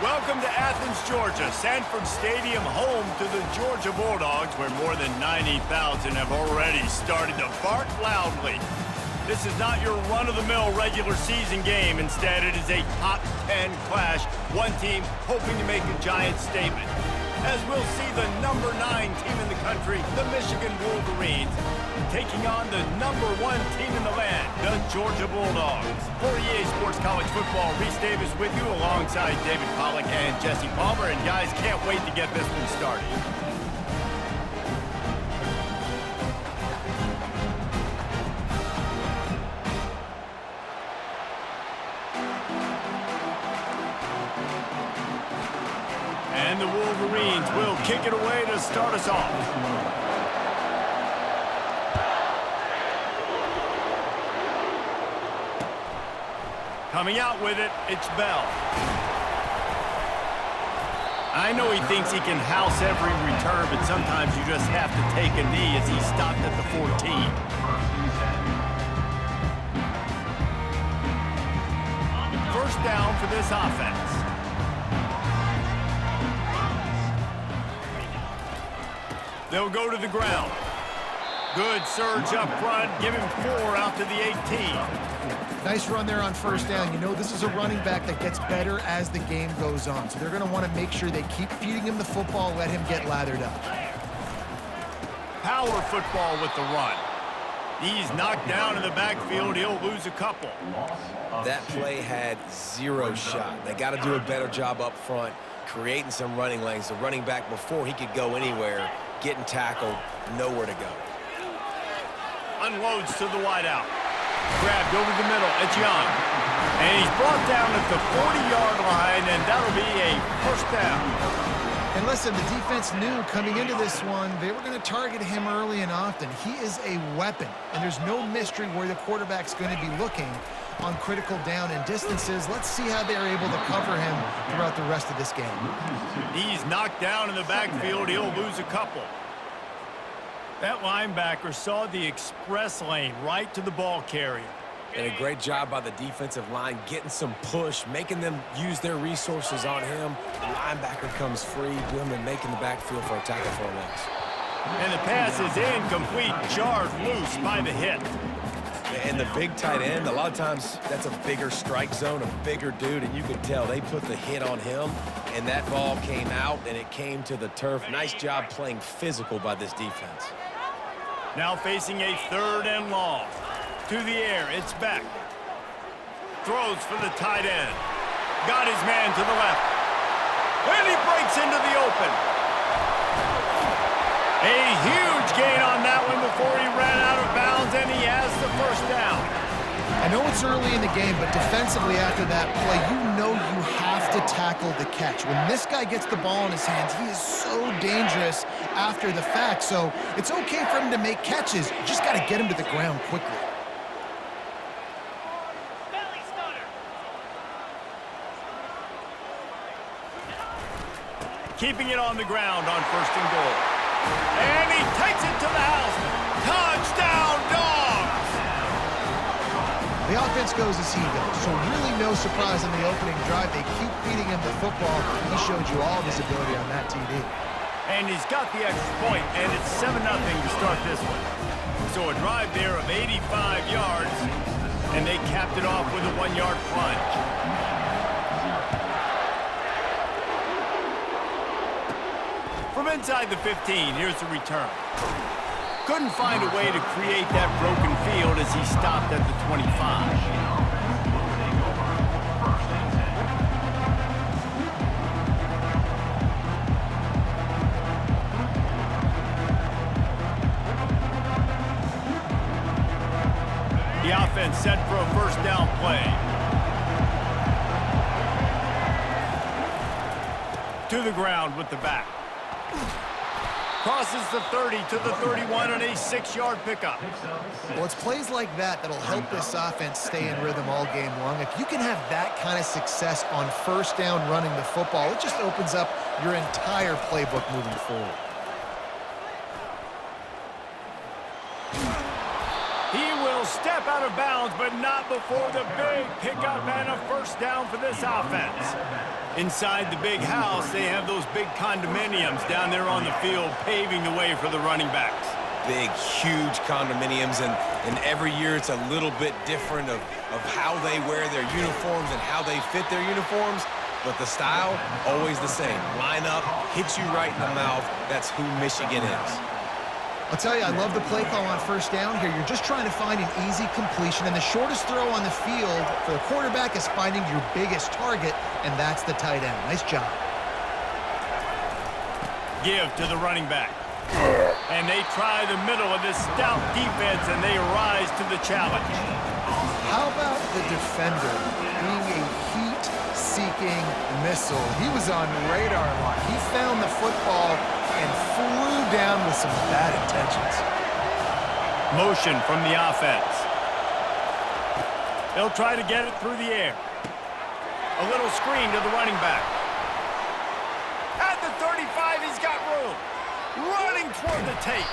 Welcome to Athens, Georgia, Sanford Stadium, home to the Georgia Bulldogs, where more than 90,000 have already started to bark loudly. This is not your run-of-the-mill regular season game. Instead, it is a top 10 clash, one team hoping to make a giant statement. As we'll see the number 9 team in the country, the Michigan Wolverines, taking on the number 1 team in the land, the Georgia Bulldogs. For EA Sports College Football, Reese Davis with you alongside David Pollack and Jesse Palmer. And guys, can't wait to get this one started. And the Wolverines will kick it away to start us off. Coming out with it, it's Bell. I know he thinks he can house every return, but sometimes you just have to take a knee as he stopped at the 14. First down for this offense. They'll go to the ground. Good surge up front. Give him 4 out to the 18. Nice run there on first down. You know, this is a running back that gets better as the game goes on. So they're going to want to make sure they keep feeding him the football, let him get lathered up. Power football with the run. He's knocked down in the backfield. He'll lose a couple. That play had 0 shot. They got to do a better job up front, creating some running lanes. The running back, before he could go anywhere, getting tackled, nowhere to go. Unloads to the wideout. Grabbed over the middle. It's Young. And he's brought down at the 40-yard line, and that'll be a first down. And listen, the defense knew coming into this one, they were going to target him early and often. He is a weapon, and there's no mystery where the quarterback's going to be looking on critical down and distances. Let's see how they're able to cover him throughout the rest of this game. He's knocked down in the backfield. He'll lose a couple. That linebacker saw the express lane right to the ball carrier. And a great job by the defensive line, getting some push, making them use their resources on him. The linebacker comes free, boom, and making the backfield for a tackle for a loss. And the pass is incomplete, jarred loose by the hit. And the big tight end, a lot of times that's a bigger strike zone, a bigger dude, and you could tell they put the hit on him, and that ball came out, and it came to the turf. Nice job playing physical by this defense. Now facing a 3rd and long. To the air, it's Beck. Throws for the tight end. Got his man to the left. And he breaks into the open. A huge gain on that one before he ran out of bounds, and he has the first down. I know it's early in the game, but defensively after that play, you know you have to tackle the catch. When this guy gets the ball in his hands, he is so dangerous after the fact. So it's okay for him to make catches. You just got to get him to the ground quickly. Keeping it on the ground on 1st and goal. And he takes it to the house. Touchdown, Dogs! The offense goes as he goes, so really no surprise in the opening drive. They keep feeding him the football. He showed you all of his ability on that TD. And he's got the extra point, and it's 7-0 to start this one. So a drive there of 85 yards, and they capped it off with a 1-yard plunge. From inside the 15, here's the return. Couldn't find a way to create that broken field as he stopped at the 25. The offense set for a first down play. To the ground with the back. Crosses the 30 to the 31 on a 6-yard pickup. Well, it's plays like that that'll help this offense stay in rhythm all game long. If you can have that kind of success on first down running the football, it just opens up your entire playbook moving forward. He will They'll step out of bounds, but not before the big pickup and a first down for this offense. Inside the big house, they have those big condominiums down there on the field paving the way for the running backs. Big, huge condominiums, and every year it's a little bit different of how they wear their uniforms and how they fit their uniforms, but the style, always the same. Line up, hit you right in the mouth. That's who Michigan is. I'll tell you, I love the play call on first down here. You're just trying to find an easy completion, and the shortest throw on the field for the quarterback is finding your biggest target, and that's the tight end. Nice job. Give to the running back. And they try the middle of this stout defense, and they rise to the challenge. How about the defender being a heat-seeking missile? He was on radar lock. He found the football and flew down with some bad intentions. Motion from the offense. They'll try to get it through the air. A little screen to the running back. At the 35, he's got room. Running toward the tape.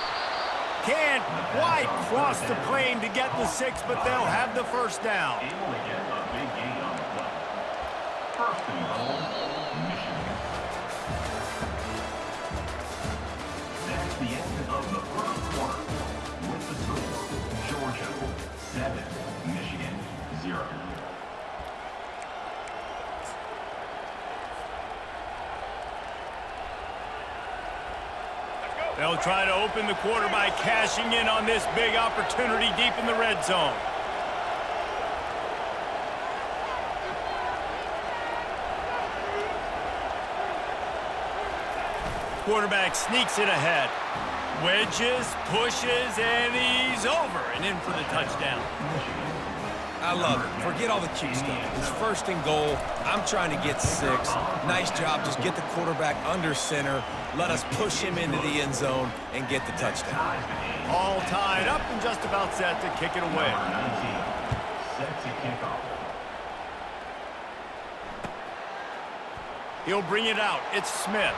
Can't quite cross the plane to get the 6, but they'll have the first down. That's the end of the first quarter. With the score, Georgia 7, Michigan 0. They'll try to open the quarter by cashing in on this big opportunity deep in the red zone. Quarterback sneaks it ahead. Wedges, pushes, and he's over and in for the touchdown. I love it. Forget all the cute stuff. It's first and goal. I'm trying to get 6. Nice job. Just get the quarterback under center. Let us push him into the end zone and get the touchdown. All tied up and just about set to kick it away. Set to kick off. He'll bring it out. It's Smith.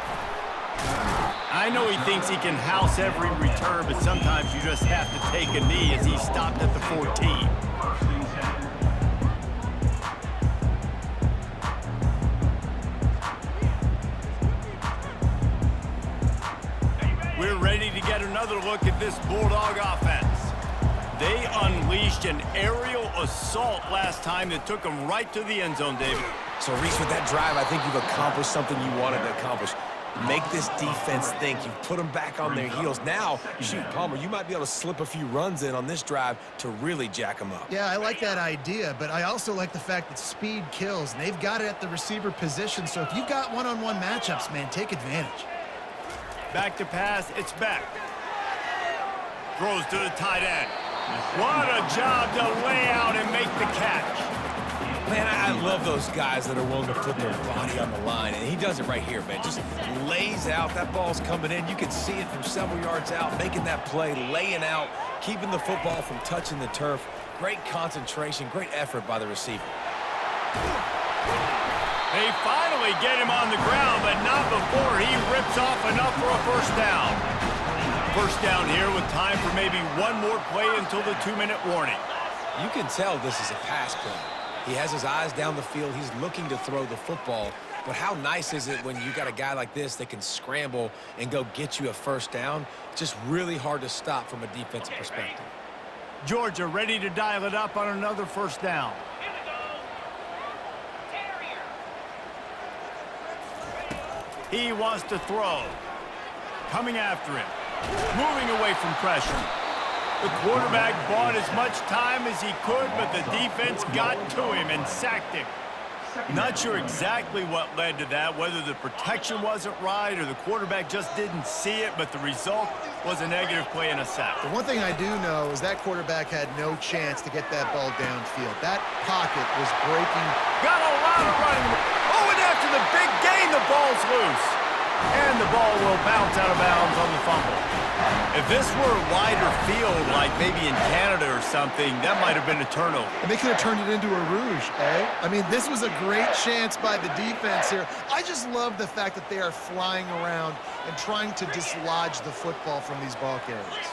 I know he thinks he can house every return, but sometimes you just have to take a knee as he stopped at the 14. We're ready to get another look at this Bulldog offense. They unleashed an aerial assault last time that took them right to the end zone, David. So, Reese, with that drive, I think you've accomplished something you wanted to accomplish. Make this defense think. You've put them back on their heels. Now, shoot, Palmer, you might be able to slip a few runs in on this drive to really jack them up. Yeah, I like that idea, but I also like the fact that speed kills, and they've got it at the receiver position, so if you've got one-on-one matchups, man, take advantage. Back to pass, it's back. Throws to the tight end. What a job to lay out and make the catch. Man, I love those guys that are willing to put their body on the line, and he does it right here, man. Just lays out. That ball's coming in. You can see it from several yards out, making that play, laying out, keeping the football from touching the turf. Great concentration, great effort by the receiver. They finally get him on the ground, but not before he rips off enough for a first down. First down here with time for maybe one more play until the 2-minute warning. You can tell this is a pass play. He has his eyes down the field. He's looking to throw the football. But how nice is it when you got a guy like this that can scramble and go get you a first down? It's just really hard to stop from a defensive perspective. Georgia ready to dial it up on another first down. He wants to throw. Coming after him. Moving away from pressure. The quarterback bought as much time as he could, but the defense got to him and sacked him. Not sure exactly what led to that, whether the protection wasn't right or the quarterback just didn't see it, but the result was a negative play and a sack. The one thing I do know is that quarterback had no chance to get that ball downfield. That pocket was breaking. Got a lot of running. Oh, and after the big gain, the ball's loose. And the ball will bounce out of bounds on the fumble. If this were a wider field, like maybe in Canada or something, that might have been a turnover. And they could have turned it into a rouge, eh? I mean, this was a great chance by the defense here. I just love the fact that they are flying around and trying to dislodge the football from these ball carriers.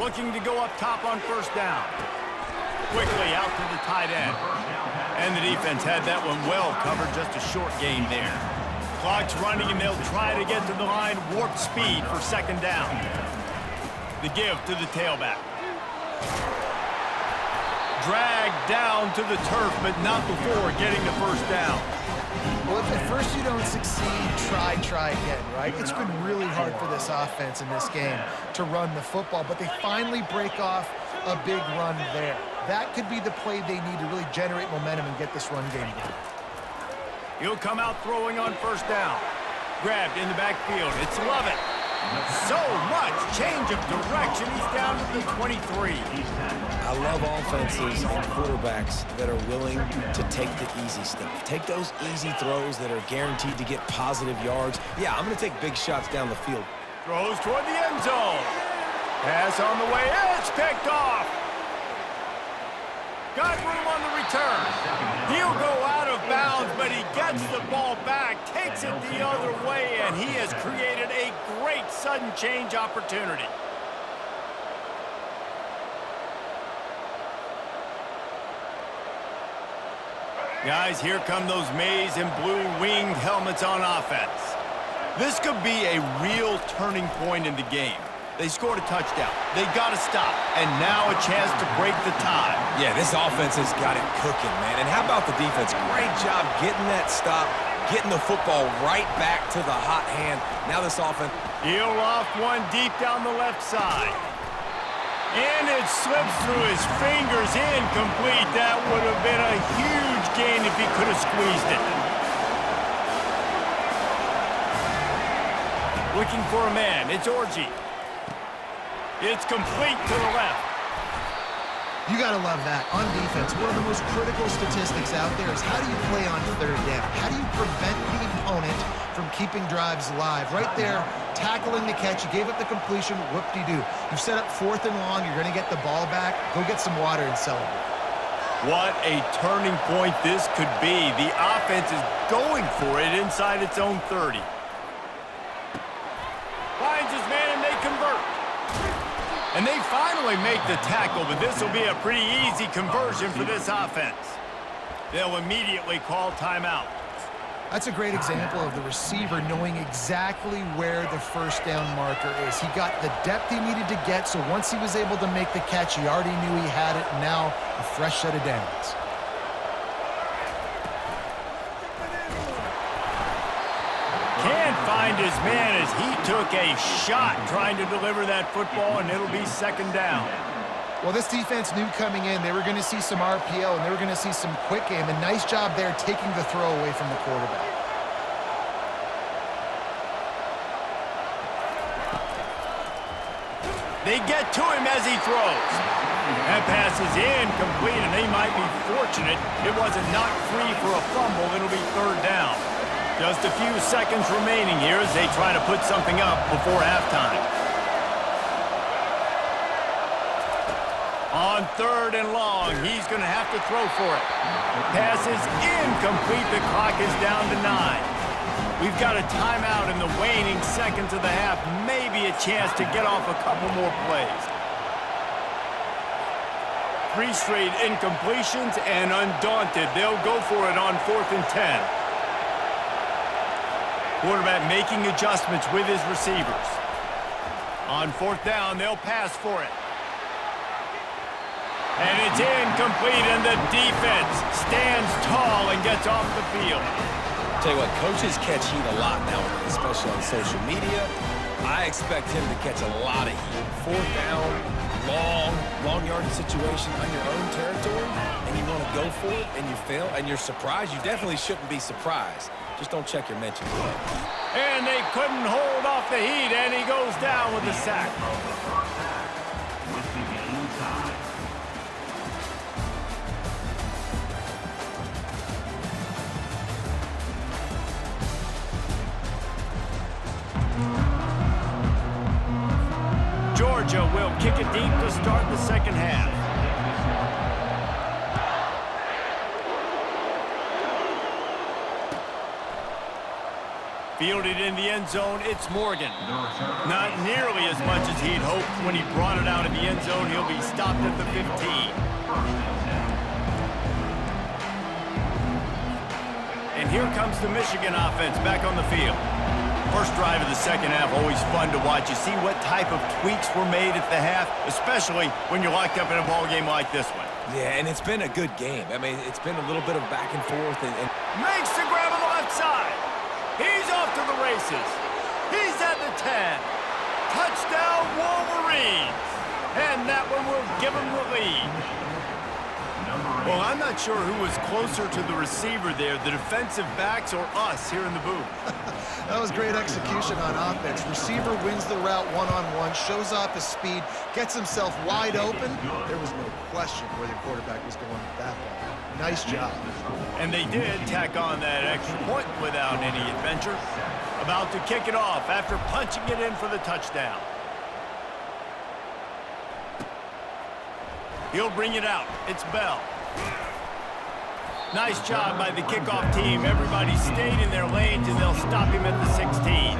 Looking to go up top on first down. Quickly out to the tight end. And the defense had that one well covered, just a short gain there. Clock's running, and they'll try to get to the line, warp speed for second down. The give to the tailback. Dragged down to the turf, but not before getting the first down. Well, if at first you don't succeed, try again, right? It's been really hard for this offense in this game to run the football, but they finally break off a big run there. That could be the play they need to really generate momentum and get this run game going. He'll come out throwing on first down. Grabbed in the backfield. It's Lovett. So much change of direction. He's down to the 23. I love offenses and quarterbacks that are willing to take the easy stuff. Take those easy throws that are guaranteed to get positive yards. Yeah, I'm going to take big shots down the field. Throws toward the end zone. Pass on the way. It's picked off. Got room on the return. He'll go out of bounds, but he gets the ball back, takes it the other way, and he has created a great sudden change opportunity. Guys, here come those maize and blue winged helmets on offense. This could be a real turning point in the game. They scored a touchdown. They got to stop. And now a chance to break the tie. Yeah, this offense has got it cooking, man. And how about the defense? Great job getting that stop, getting the football right back to the hot hand. Now this offense. He'll off one deep down the left side. And it slips through his fingers, incomplete. That would have been a huge gain if he could have squeezed it. Looking for a man. It's Orji. It's complete to the left. You got to love that. On defense, one of the most critical statistics out there is how do you play on third down? How do you prevent the opponent from keeping drives alive? Right there, tackling the catch. You gave up the completion. Whoop-de-doo. You've set up fourth and long. You're going to get the ball back. Go get some water and celebrate. What a turning point this could be. The offense is going for it inside its own 30. Finds his man, and they convert. And they finally make the tackle, but this will be a pretty easy conversion for this offense. They'll immediately call timeout. That's a great example of the receiver knowing exactly where the first down marker is. He got the depth he needed to get, so once he was able to make the catch, he already knew he had it. Now a fresh set of downs. Can't find his man as he took a shot trying to deliver that football, and it'll be second down. Well, this defense knew coming in they were going to see some RPO and they were going to see some quick game. A nice job there taking the throw away from the quarterback. They get to him as he throws. That pass is incomplete, and they might be fortunate it wasn't knocked free for a fumble. It'll be third down. Just a few seconds remaining here as they try to put something up before halftime. On third and long, he's going to have to throw for it. Pass is incomplete. The clock is down to 9. We've got a timeout in the waning seconds of the half. Maybe a chance to get off a couple more plays. 3 straight incompletions, and undaunted, they'll go for it on 4th and 10. Quarterback making adjustments with his receivers. On 4th down, they'll pass for it. And it's incomplete, and the defense stands tall and gets off the field. Tell you what, coaches catch heat a lot nowadays, especially on social media. I expect him to catch a lot of heat. 4th down, long yardage situation on your own territory, and you want to go for it, and you fail, and you're surprised. You definitely shouldn't be surprised. Just don't check your mentions. And they couldn't hold off the heat, and he goes down with the sack. Georgia will kick it deep to start the second half. Fielded in the end zone, it's Morgan. Not nearly as much as he'd hoped when he brought it out of the end zone. He'll be stopped at the 15. And here comes the Michigan offense back on the field. First drive of the second half, always fun to watch. You see what type of tweaks were made at the half, especially when you're locked up in a ball game like this one. Yeah, and it's been a good game. I mean, it's been a little bit of back and forth. And Makes the grab on the left side. He's off to the races. He's at the 10. Touchdown, Wolverines. And that one will give him the lead. Well, I'm not sure who was closer to the receiver there, the defensive backs or us here in the booth. That was great execution on offense. Receiver wins the route one-on-one, shows off his speed, gets himself wide open. There was no question where the quarterback was going with that ball. Nice job. And they did tack on that extra point without any adventure. About to kick it off after punching it in for the touchdown. He'll bring it out. It's Bell. Nice job by the kickoff team. Everybody stayed in their lanes, and they'll stop him at the 16.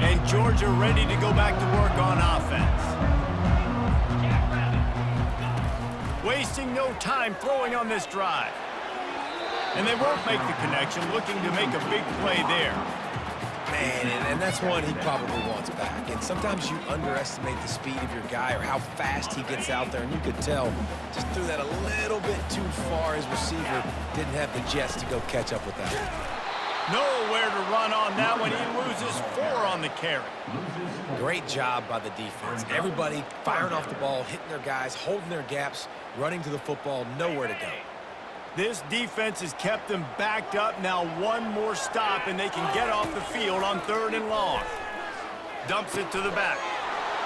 And Georgia ready to go back to work on offense. Wasting no time throwing on this drive. And they won't make the connection, looking to make a big play there. man, and that's one he probably wants back. And sometimes you underestimate the speed of your guy or how fast he gets out there, and you could tell just threw that a little bit too far. His receiver didn't have the jets to go catch up with that. Nowhere to run on that one. He loses 4 on the carry. Great job by the defense. Everybody firing off the ball, hitting their guys, holding their gaps, running to the football, nowhere to go. This defense has kept them backed up. Now one more stop, and they can get off the field on 3rd and long. Dumps it to the back.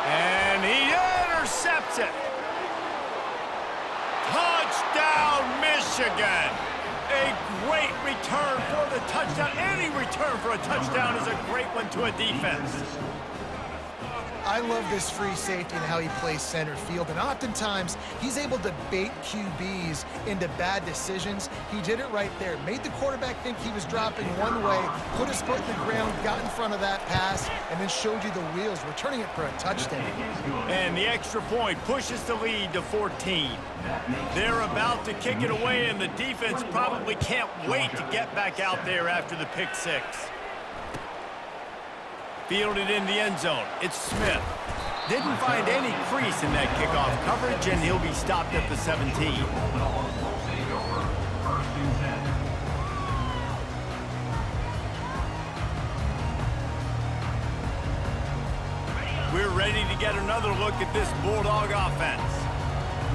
And he intercepts it. Touchdown, Michigan. A great return for the touchdown. Any return for a touchdown is a great one to a defense. I love this free safety and how he plays center field, and oftentimes he's able to bait QBs into bad decisions. He did it right there. Made the quarterback think he was dropping one way, put his foot in the ground, got in front of that pass, and then showed you the wheels, returning it for a touchdown. And the extra point pushes the lead to 14. They're about to kick it away, and the defense probably can't wait to get back out there after the pick 6. Fielded in the end zone. It's Smith. Didn't find any crease in that kickoff coverage, and he'll be stopped at the 17. We're ready to get another look at this Bulldog offense.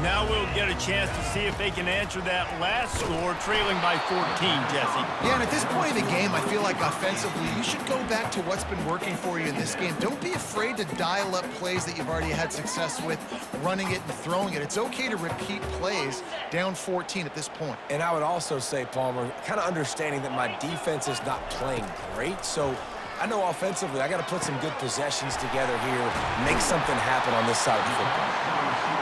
Now we'll get a chance to see if they can answer that last score, trailing by 14, Jesse. Yeah, and at this point in the game, I feel like offensively, you should go back to what's been working for you in this game. Don't be afraid to dial up plays that you've already had success with, running it and throwing it. It's okay to repeat plays down 14 at this point. And I would also say, Palmer, kind of understanding that my defense is not playing great, so I know offensively I got to put some good possessions together here, make something happen on this side of the football.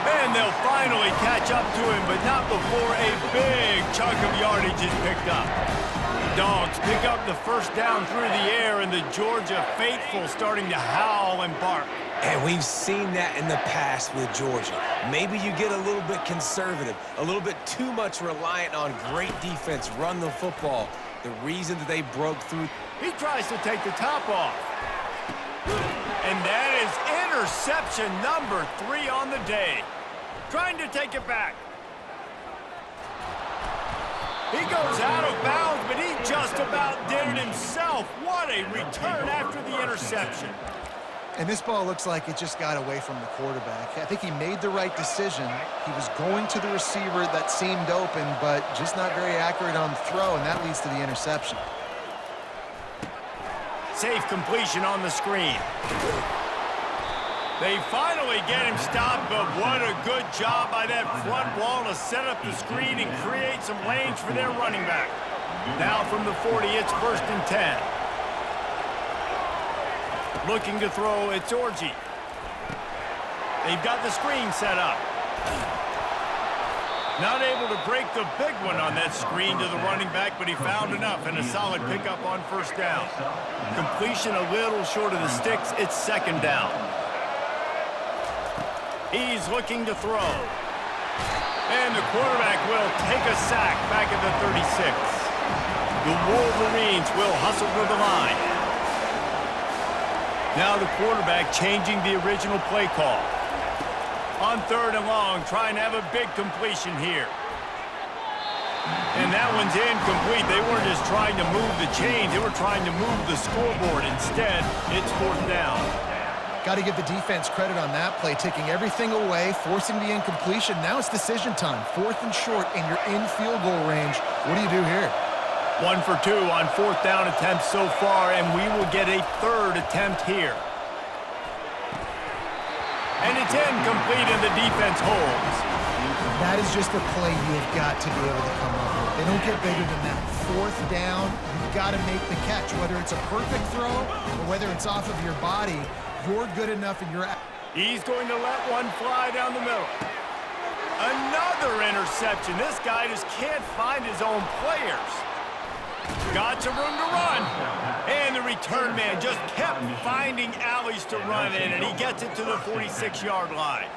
And they'll finally catch up to him, but not before a big chunk of yardage is picked up. Dogs pick up the first down through the air, and the Georgia faithful starting to howl and bark. And we've seen that in the past with Georgia. Maybe you get a little bit conservative, a little bit too much reliant on great defense, run the football. The reason that they broke through. He tries to take the top off. And that is interception number 3 on the day. Trying to take it back. He goes out of bounds, but he just about did it himself. What a return after the interception. And this ball looks like it just got away from the quarterback. I think he made the right decision. He was going to the receiver that seemed open, but just not very accurate on the throw, and that leads to the interception. Safe completion on the screen. They finally get him stopped, but what a good job by that front wall to set up the screen and create some lanes for their running back. Now from the 40, it's 1st and 10. Looking to throw, it's Orji. They've got the screen set up. Not able to break the big one on that screen to the running back, but he found enough and a solid pickup on first down. Completion a little short of the sticks. It's second down. He's looking to throw. And the quarterback will take a sack back at the 36. The Wolverines will hustle to the line. Now the quarterback changing the original play call. On third and long, trying to have a big completion here. And that one's incomplete. They weren't just trying to move the chains. They were trying to move the scoreboard. Instead, it's fourth down. Got to give the defense credit on that play, taking everything away, forcing the incompletion. Now it's decision time. Fourth and short, and you're in field goal range. What do you do here? 1 for 2 on fourth down attempts so far, and we will get a third attempt here. And it's incomplete, and the defense holds. That is just a play you've got to be able to come up with. They don't get bigger than that. Fourth down, you've got to make the catch. Whether it's a perfect throw or whether it's off of your body, you're good enough and you're... He's going to let one fly down the middle. Another interception. This guy just can't find his own players. Got some room to run. And the return man just kept finding alleys to run in, and he gets it to the 46-yard line.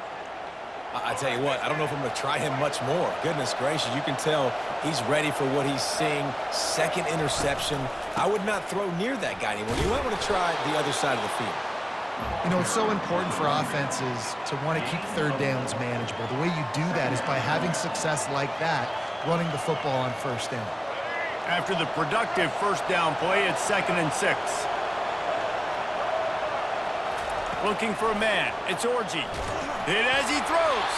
I tell you what, I don't know if I'm going to try him much more. Goodness gracious, you can tell he's ready for what he's seeing. Second interception. I would not throw near that guy anymore. You might want to try the other side of the field. You know, it's so important for offenses to want to keep third downs manageable. The way you do that is by having success like that, running the football on first down. After the productive first down play, it's 2nd and 6. Looking for a man. It's Orji. Hit as he throws.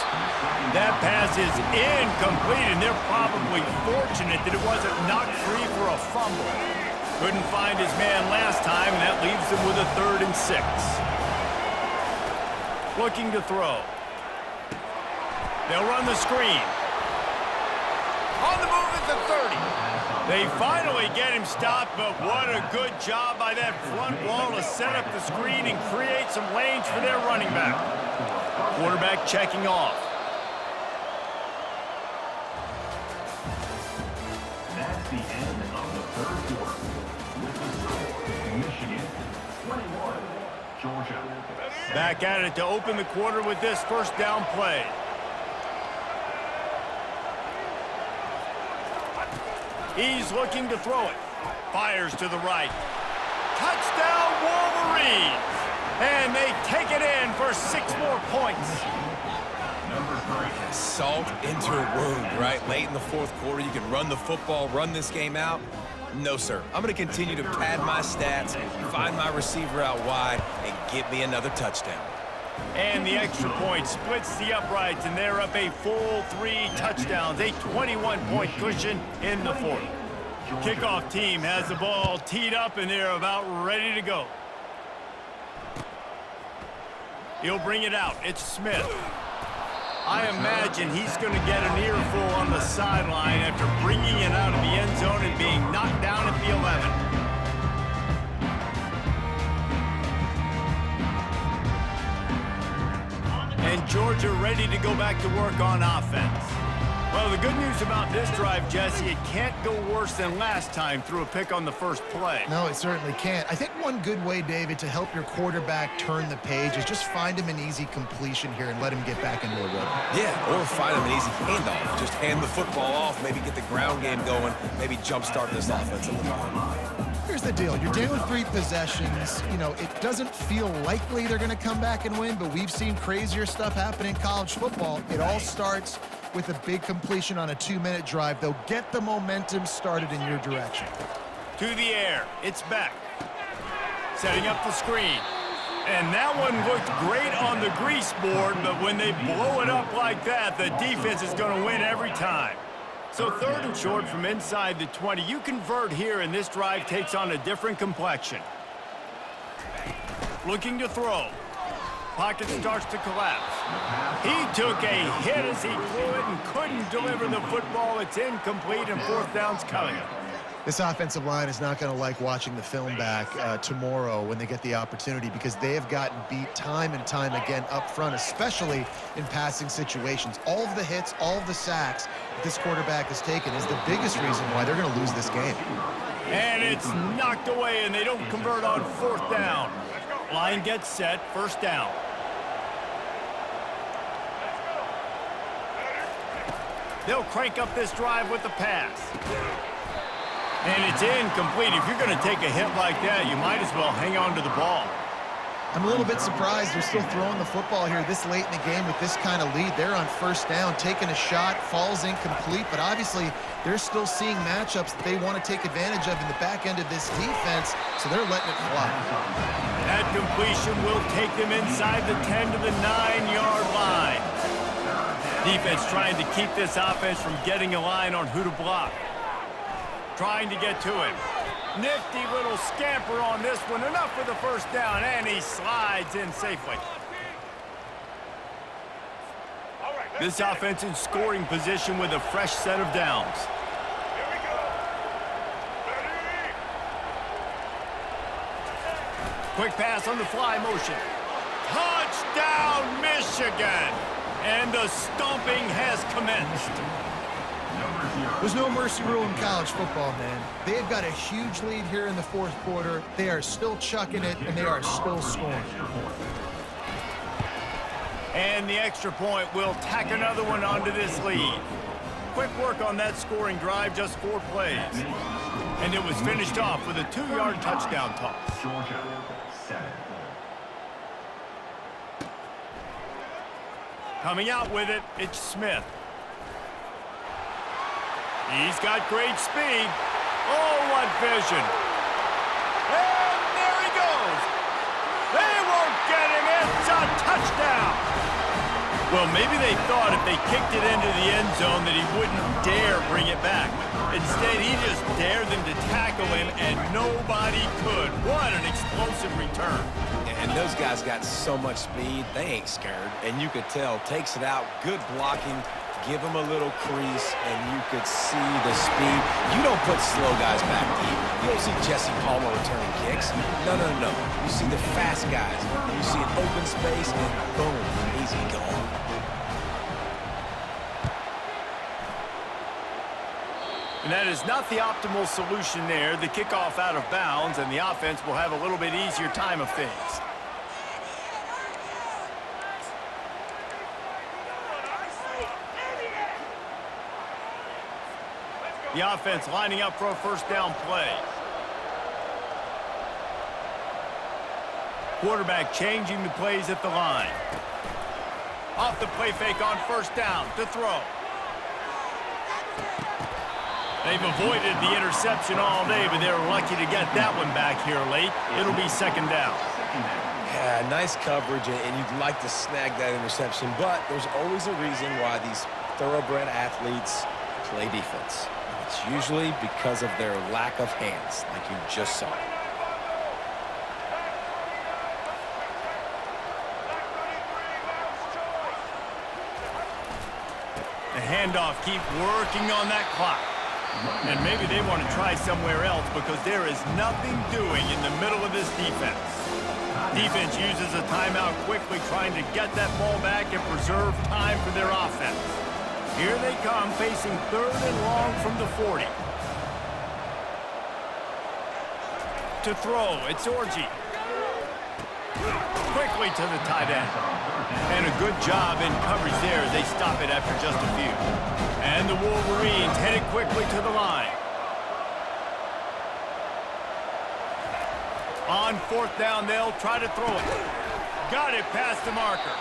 That pass is incomplete, and they're probably fortunate that it wasn't knocked free for a fumble. Couldn't find his man last time, and that leaves them with a 3rd and 6. Looking to throw. They'll run the screen. On the move at the 30. They finally get him stopped, but what a good job by that front wall to set up the screen and create some lanes for their running back. Quarterback checking off. That's the end of the third quarter. With the score, Michigan 21, Georgia. Back at it to open the quarter with this first down play. He's looking to throw it. Fires to the right. Touchdown, Wolverines! And they take it in for 6 more points. Salt into a wound, right? Late in the fourth quarter, you can run the football, run this game out. No, sir. I'm going to continue to pad my stats, find my receiver out wide, and get me another touchdown. And the extra point splits the uprights, and they're up a full 3 touchdowns, a 21-point cushion in the fourth. Kickoff team has the ball teed up, and they're about ready to go. He'll bring it out. It's Smith. I imagine he's going to get an earful on the sideline after bringing it out of the end zone and being knocked down at the 11. And Georgia ready to go back to work on offense. Well, the good news about this drive, Jesse, it can't go worse than last time through a pick on the first play. No, it certainly can't. I think one good way, David, to help your quarterback turn the page is just find him an easy completion here and let him get back into a rhythm. Yeah, or find him an easy handoff. Just hand the football off, maybe get the ground game going, maybe jumpstart this offense a little bit. Here's the deal. You're down 3 possessions. You know, it doesn't feel likely they're going to come back and win, but we've seen crazier stuff happen in college football. It all starts with a big completion on a 2-minute drive. They'll get the momentum started in your direction. To the air. It's back. Setting up the screen. And that one looked great on the grease board, but when they blow it up like that, the defense is going to win every time. So 3rd and short from inside the 20. You convert here, and this drive takes on a different complexion. Looking to throw. Pocket starts to collapse. He took a hit as he threw it and couldn't deliver the football. It's incomplete, and 4th down's coming. This offensive line is not going to like watching the film back tomorrow when they get the opportunity, because they have gotten beat time and time again up front, especially in passing situations. All of the hits, all of the sacks that this quarterback has taken is the biggest reason why they're going to lose this game. And it's knocked away, and they don't convert on 4th down. Line gets set, 1st down. They'll crank up this drive with the pass. And it's incomplete. If you're going to take a hit like that, you might as well hang on to the ball. I'm a little bit surprised they're still throwing the football here this late in the game with this kind of lead. They're on 1st down, taking a shot, falls incomplete, but obviously they're still seeing matchups that they want to take advantage of in the back end of this defense, so they're letting it fly. That completion will take them inside the 10 to the 9-yard line. Defense trying to keep this offense from getting a line on who to block. Trying to get to him. Nifty little scamper on this one. Enough for the 1st down, and he slides in safely. This offense in scoring position with a fresh set of downs. Quick pass on the fly motion. Touchdown, Michigan! And the stomping has commenced. There's no mercy rule in college football, man. They've got a huge lead here in the 4th quarter. They are still chucking it, and they are still scoring. And the extra point will tack another one onto this lead. Quick work on that scoring drive, just 4 plays. And it was finished off with a 2-yard touchdown toss. Georgia, 7. Coming out with it, it's Smith. He's got great speed. Oh, what vision. And there he goes. They won't get him. It's a touchdown. Well, maybe they thought if they kicked it into the end zone that he wouldn't dare bring it back. Instead, he just dared them to tackle him, and nobody could. What an explosive return. And those guys got so much speed, they ain't scared. And you could tell, takes it out, good blocking, give him a little crease, and you could see the speed. You don't put slow guys back deep. You don't see Jesse Palmer returning kicks. No, no, no. You see the fast guys. You see an open space, and boom, he's gone. And that is not the optimal solution there. The kickoff out of bounds, and the offense will have a little bit easier time of things. The offense lining up for a 1st down play. Quarterback changing the plays at the line. Off the play fake on 1st down to throw. They've avoided the interception all day, but they're lucky to get that one back here late. It'll be 2nd down. Yeah, nice coverage, and you'd like to snag that interception, but there's always a reason why these thoroughbred athletes play defense. It's usually because of their lack of hands, like you just saw. The handoff keep working on that clock. And maybe they want to try somewhere else because there is nothing doing in the middle of this defense. Defense uses a timeout quickly, trying to get that ball back and preserve time for their offense. Here they come, facing 3rd and long from the 40. To throw, it's Orji. Quickly to the tight end. And a good job in coverage there as they stop it after just a few. And the Wolverines headed quickly to the line. On 4th down, they'll try to throw it. Got it past the marker.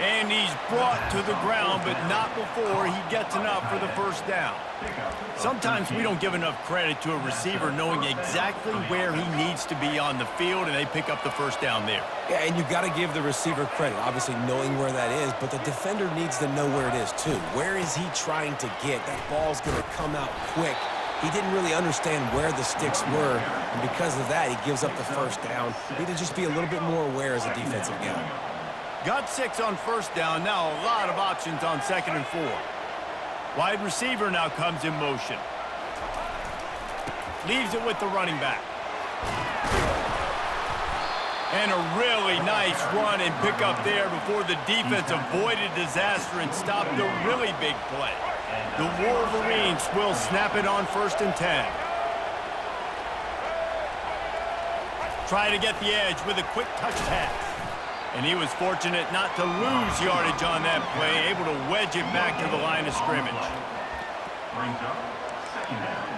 And he's brought to the ground, but not before he gets enough for the 1st down. Sometimes we don't give enough credit to a receiver knowing exactly where he needs to be on the field, and they pick up the 1st down there. Yeah, and you got to give the receiver credit, obviously knowing where that is, but the defender needs to know where it is too. Where is he trying to get? That ball's going to come out quick. He didn't really understand where the sticks were, and because of that, he gives up the 1st down. Need to just be a little bit more aware as a defensive guy. Got 6 on 1st down. Now a lot of options on 2nd and 4. Wide receiver now comes in motion. Leaves it with the running back. And a really nice run and pickup there before the defense avoided disaster and stopped a really big play. The Wolverines will snap it on 1st and 10. Try to get the edge with a quick touch pass. And he was fortunate not to lose yardage on that play, able to wedge it back to the line of scrimmage. Brings up 2nd down.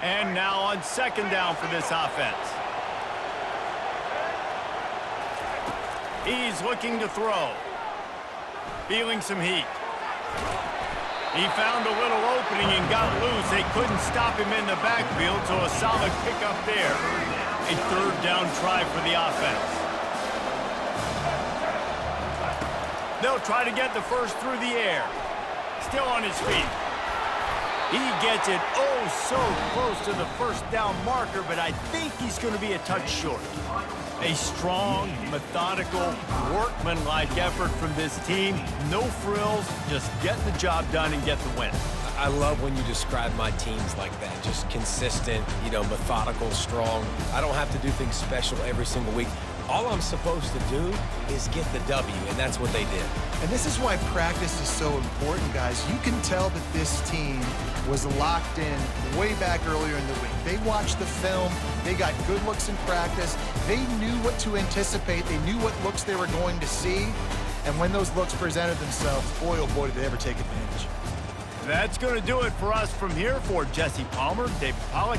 And now on 2nd down for this offense. He's looking to throw. Feeling some heat. He found a little opening and got loose. They couldn't stop him in the backfield, so a solid pickup there. A 3rd down try for the offense. They'll try to get the first through the air. Still on his feet. He gets it so close to the 1st down marker, but I think he's going to be a touch short. A strong, methodical, workmanlike effort from this team. No frills, just get the job done and get the win. I love when you describe my teams like that. Just consistent, methodical, strong. I don't have to do things special every single week. All I'm supposed to do is get the W, and that's what they did. And this is why practice is so important, guys. You can tell that this team was locked in way back earlier in the week. They watched the film. They got good looks in practice. They knew what to anticipate. They knew what looks they were going to see. And when those looks presented themselves, boy, oh boy, did they ever take advantage. That's going to do it for us from here. For Jesse Palmer, David Pollack.